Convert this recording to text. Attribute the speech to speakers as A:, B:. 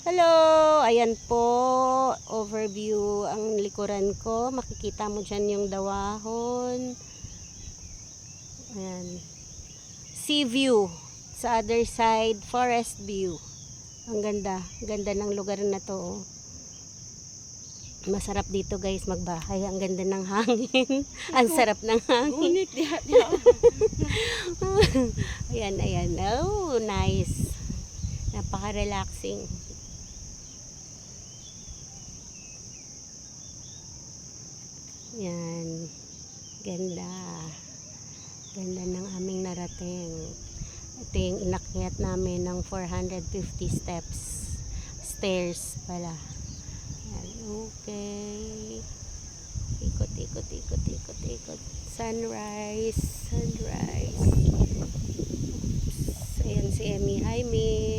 A: Hello! Ayan po, overview ang likuran ko. Makikita mo dyan yung dawahon. Ayan. Sea view. Sa other side, forest view. Ang ganda. Ganda ng lugar na to. Masarap dito guys magbahay. Ang ganda ng hangin. Ang sarap ng hangin.
B: Ngunit diha.
A: Ayan, ayan. Oh, nice. Napaka-relaxing. Yan. Ganda. Ganda ng aming narating. Ito yung inakyat namin ng 450 steps. Stairs pala. Yan. Okay. Ikot, ikot, ikot, ikot, ikot. Sunrise. Sunrise. Oops. Ayan si Emmy. Hi, Mi.